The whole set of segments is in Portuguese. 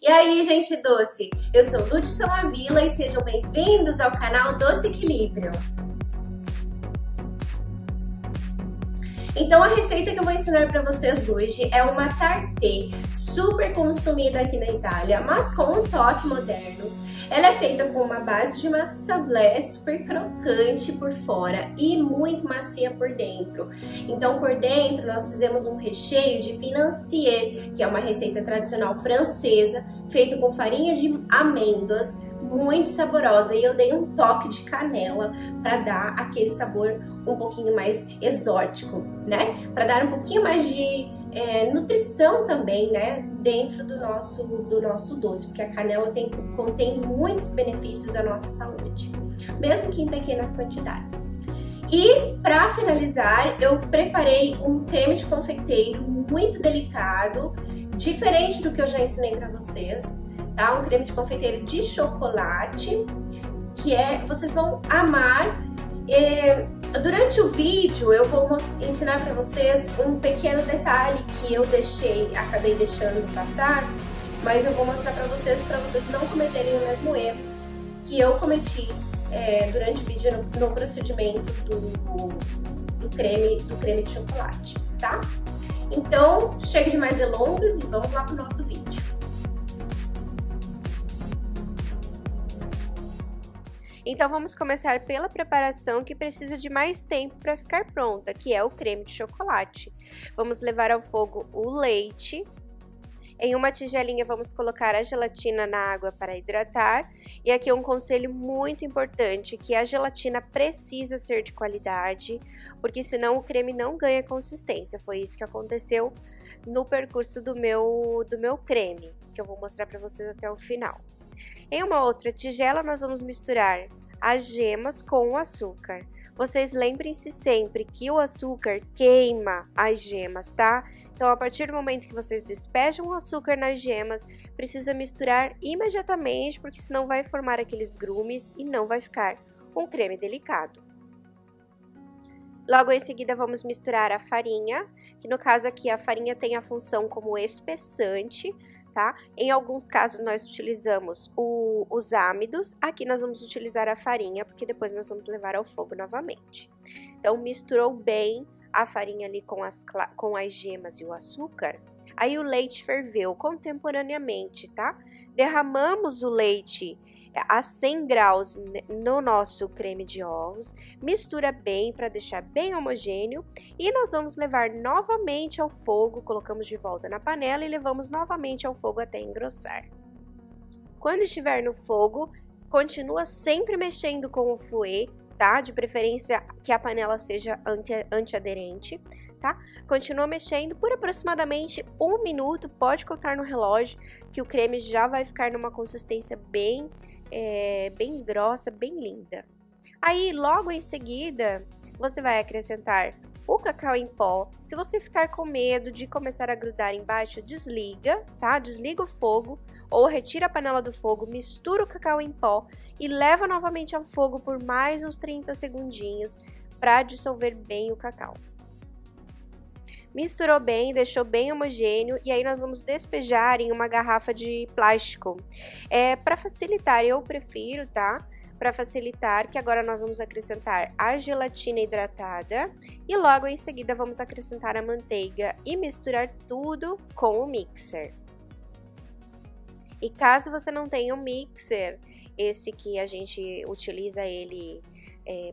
E aí, gente doce, eu sou Lud Somavila e sejam bem-vindos ao canal Doce Equilíbrio. Então a receita que eu vou ensinar para vocês hoje é uma tartê super consumida aqui na Itália, mas com um toque moderno. Ela é feita com uma base de massa sablé super crocante por fora e muito macia por dentro. Então por dentro nós fizemos um recheio de financier, que é uma receita tradicional francesa, feita com farinha de amêndoas, muito saborosa, e eu dei um toque de canela para dar aquele sabor um pouquinho mais exótico, né? Para dar um pouquinho mais de nutrição também, né? Dentro do nosso doce, porque a canela contém muitos benefícios à nossa saúde, mesmo que em pequenas quantidades. E para finalizar, eu preparei um creme de confeiteiro muito delicado, diferente do que eu já ensinei para vocês. Tá? Um creme de confeiteiro de chocolate, que vocês vão amar. Durante o vídeo eu vou ensinar para vocês um pequeno detalhe que eu acabei deixando passar, mas eu vou mostrar para vocês não cometerem o mesmo erro que eu cometi durante o vídeo no procedimento do creme de chocolate, tá? Então, chega de mais delongas e vamos lá pro nosso vídeo. Então vamos começar pela preparação que precisa de mais tempo para ficar pronta, que é o creme de chocolate. Vamos levar ao fogo o leite. Em uma tigelinha vamos colocar a gelatina na água para hidratar. E aqui um conselho muito importante, que a gelatina precisa ser de qualidade, porque senão o creme não ganha consistência. Foi isso que aconteceu no percurso do meu creme, que eu vou mostrar para vocês até o final. Em uma outra tigela, nós vamos misturar as gemas com o açúcar. Vocês lembrem-se sempre que o açúcar queima as gemas, tá? Então, a partir do momento que vocês despejam o açúcar nas gemas, precisa misturar imediatamente, porque senão vai formar aqueles grumes e não vai ficar um creme delicado. Logo em seguida, vamos misturar a farinha, que no caso aqui a farinha tem a função como espessante, tá? Em alguns casos nós utilizamos os âmidos, aqui nós vamos utilizar a farinha, porque depois nós vamos levar ao fogo novamente. Então misturou bem a farinha ali com as gemas e o açúcar, aí o leite ferveu contemporaneamente, tá? Derramamos o leite a 100 graus no nosso creme de ovos, mistura bem para deixar bem homogêneo e nós vamos levar novamente ao fogo, colocamos de volta na panela e levamos novamente ao fogo até engrossar. Quando estiver no fogo, continua sempre mexendo com o fouet, tá? De preferência que a panela seja antiaderente, tá? Continua mexendo por aproximadamente 1 minuto, pode contar no relógio que o creme já vai ficar numa consistência bem grossa, bem linda. Aí, logo em seguida, você vai acrescentar o cacau em pó. Se você ficar com medo de começar a grudar embaixo, desliga, tá? Desliga o fogo ou retira a panela do fogo, mistura o cacau em pó e leva novamente ao fogo por mais uns 30 segundinhos para dissolver bem o cacau. Misturou bem, deixou bem homogêneo e aí nós vamos despejar em uma garrafa de plástico. Para facilitar, eu prefiro, tá? Para facilitar, que agora nós vamos acrescentar a gelatina hidratada e logo em seguida vamos acrescentar a manteiga e misturar tudo com o mixer. E caso você não tenha um mixer, esse que a gente utiliza ele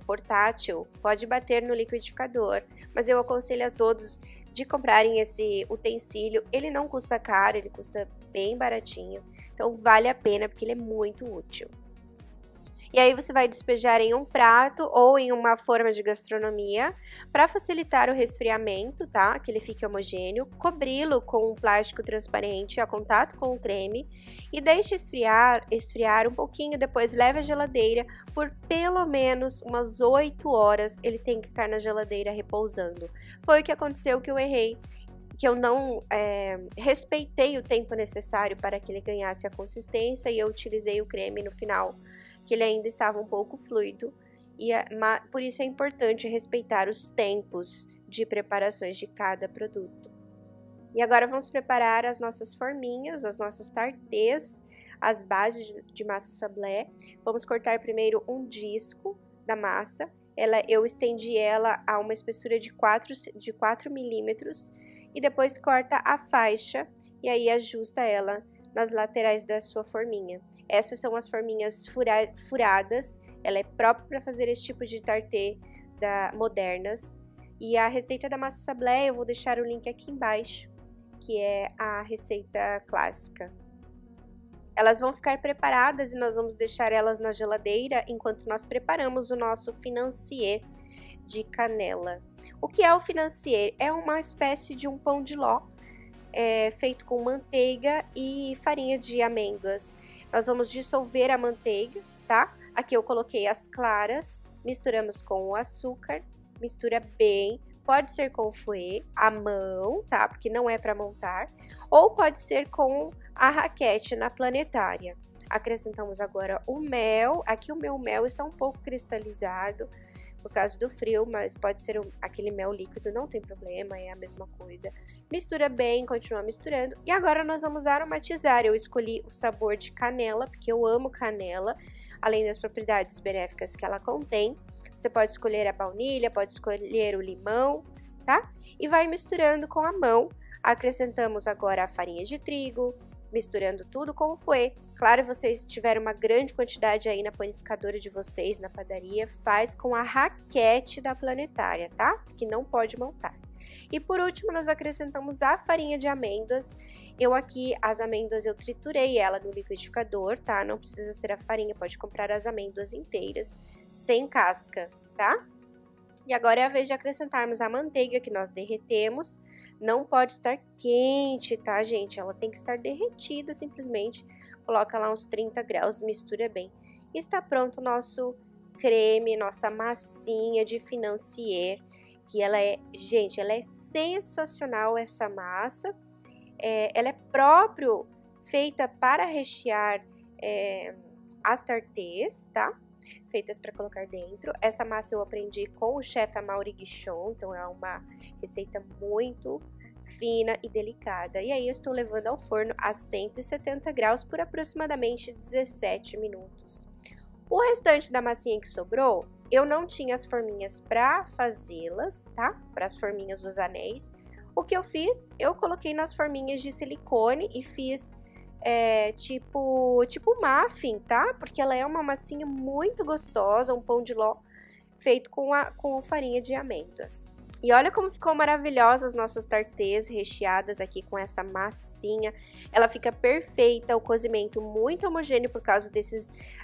portátil, pode bater no liquidificador, mas eu aconselho a todos de comprarem esse utensílio. Ele não custa caro, ele custa bem baratinho, então vale a pena porque ele é muito útil. E aí você vai despejar em um prato ou em uma forma de gastronomia para facilitar o resfriamento, tá? Que ele fique homogêneo. Cobri-lo com um plástico transparente a contato com o creme e deixe esfriar um pouquinho, depois leve à geladeira por pelo menos umas 8 horas. Ele tem que ficar na geladeira repousando. Foi o que aconteceu, que eu errei, que eu não respeitei o tempo necessário para que ele ganhasse a consistência e eu utilizei o creme no final, que ele ainda estava um pouco fluido, e por isso é importante respeitar os tempos de preparações de cada produto. E agora vamos preparar as nossas forminhas, as nossas tartês, as bases de massa sablé. Vamos cortar primeiro um disco da massa. Eu estendi ela a uma espessura de 4 milímetros e depois corta a faixa e aí ajusta ela nas laterais da sua forminha. Essas são as forminhas furadas, ela é própria para fazer esse tipo de tartê modernas. E a receita da massa sablé eu vou deixar o link aqui embaixo, que é a receita clássica. Elas vão ficar preparadas e nós vamos deixar elas na geladeira enquanto nós preparamos o nosso financier de canela. O que é o financier? É uma espécie de um pão de ló, feito com manteiga e farinha de amêndoas. Nós vamos dissolver a manteiga, tá? Aqui eu coloquei as claras, misturamos com o açúcar, mistura bem. Pode ser com fouet, à mão, tá? Porque não é para montar. Ou pode ser com a raquete na planetária. Acrescentamos agora o mel. Aqui o meu mel está um pouco cristalizado por causa do frio, mas pode ser aquele mel líquido, não tem problema, é a mesma coisa. Mistura bem, continua misturando. E agora nós vamos aromatizar. Eu escolhi o sabor de canela, porque eu amo canela, além das propriedades benéficas que ela contém. Você pode escolher a baunilha, pode escolher o limão, tá? E vai misturando com a mão. Acrescentamos agora a farinha de trigo, misturando tudo com o fouet. Claro, vocês tiveram uma grande quantidade aí na panificadora de vocês, na padaria, faz com a raquete da planetária, tá? Que não pode montar. E por último, nós acrescentamos a farinha de amêndoas. As amêndoas eu triturei ela no liquidificador, tá? Não precisa ser a farinha, pode comprar as amêndoas inteiras, sem casca, tá? E agora é a vez de acrescentarmos a manteiga que nós derretemos. Não pode estar quente, tá, gente? Ela tem que estar derretida, simplesmente. Coloca lá uns 30 graus, mistura bem. E está pronto o nosso creme, nossa massinha de financier, que ela é, gente, ela é sensacional essa massa. Ela é próprio feita para rechear as tartês, tá? Feitas para colocar dentro. Essa massa eu aprendi com o chefe Amaury Guichon, então é uma receita muito fina e delicada. E aí eu estou levando ao forno a 170 graus por aproximadamente 17 minutos. O restante da massinha que sobrou, eu não tinha as forminhas para fazê-las, tá? Para as forminhas dos anéis. O que eu fiz? Eu coloquei nas forminhas de silicone e fiz tipo muffin, tá? Porque ela é uma massinha muito gostosa, um pão de ló feito com farinha de amêndoas. E olha como ficou maravilhosa as nossas tartês recheadas aqui com essa massinha. Ela fica perfeita, o cozimento muito homogêneo por causa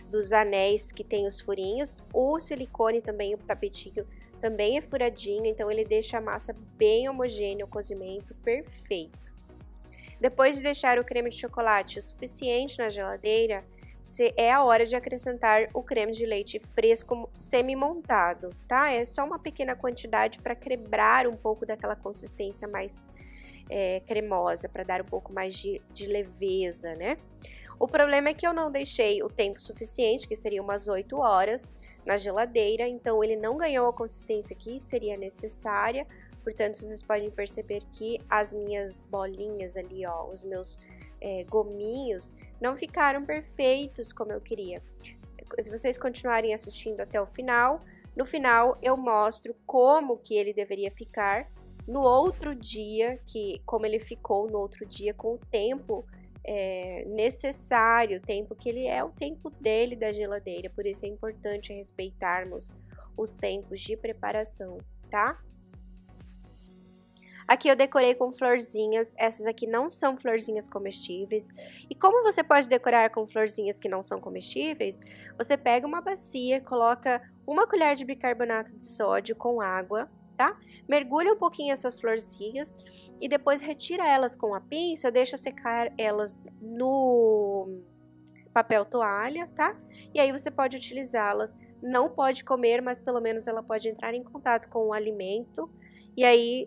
dos anéis que tem os furinhos. O silicone também, o tapetinho, também é furadinho, então ele deixa a massa bem homogênea, o cozimento perfeito. Depois de deixar o creme de chocolate o suficiente na geladeira, é a hora de acrescentar o creme de leite fresco semi-montado, tá? É só uma pequena quantidade para quebrar um pouco daquela consistência mais cremosa, para dar um pouco mais de leveza, né? O problema é que eu não deixei o tempo suficiente, que seria umas 8 horas, na geladeira, então ele não ganhou a consistência que seria necessária. Portanto, vocês podem perceber que as minhas bolinhas ali, ó, os meus gominhos, não ficaram perfeitos como eu queria. Se vocês continuarem assistindo até o final, no final eu mostro como que ele deveria ficar no outro dia, como ele ficou no outro dia com o tempo necessário, o tempo que ele é o tempo dele da geladeira. Por isso é importante respeitarmos os tempos de preparação, tá? Aqui eu decorei com florzinhas, essas aqui não são florzinhas comestíveis. E como você pode decorar com florzinhas que não são comestíveis? Você pega uma bacia, coloca 1 colher de bicarbonato de sódio com água, tá? Mergulha um pouquinho essas florzinhas e depois retira elas com a pinça, deixa secar elas no papel toalha, tá? E aí você pode utilizá-las, não pode comer, mas pelo menos ela pode entrar em contato com o alimento e aí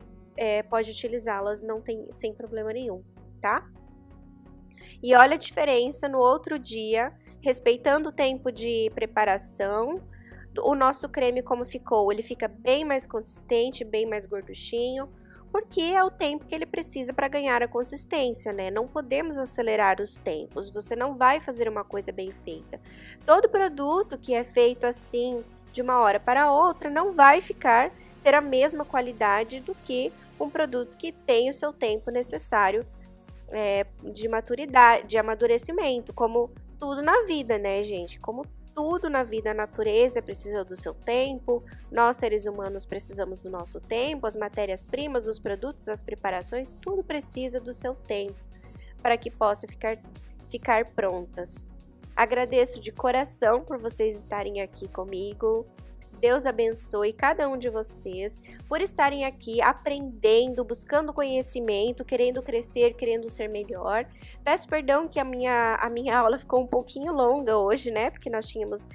pode utilizá-las sem problema nenhum, tá? E olha a diferença no outro dia, respeitando o tempo de preparação, o nosso creme como ficou. Ele fica bem mais consistente, bem mais gorduchinho, porque é o tempo que ele precisa para ganhar a consistência, né? Não podemos acelerar os tempos, você não vai fazer uma coisa bem feita. Todo produto que é feito assim, de uma hora para outra, não vai ter a mesma qualidade do que um produto que tem o seu tempo necessário de maturidade, de amadurecimento, como tudo na vida, né, gente? Como tudo na vida, a natureza precisa do seu tempo, nós seres humanos precisamos do nosso tempo, as matérias-primas, os produtos, as preparações, tudo precisa do seu tempo para que possa ficar prontas. Agradeço de coração por vocês estarem aqui comigo. Deus abençoe cada um de vocês por estarem aqui aprendendo, buscando conhecimento, querendo crescer, querendo ser melhor. Peço perdão que a minha aula ficou um pouquinho longa hoje, né? Porque nós tínhamos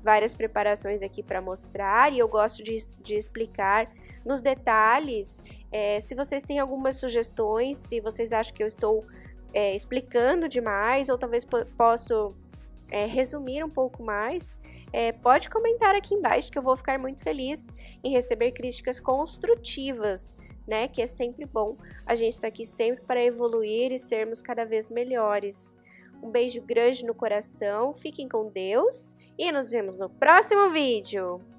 várias preparações aqui para mostrar e eu gosto de explicar nos detalhes. Se vocês têm algumas sugestões, se vocês acham que eu estou explicando demais ou talvez posso resumir um pouco mais, pode comentar aqui embaixo que eu vou ficar muito feliz em receber críticas construtivas, né? Que é sempre bom. A gente está aqui sempre para evoluir e sermos cada vez melhores. Um beijo grande no coração, fiquem com Deus e nos vemos no próximo vídeo!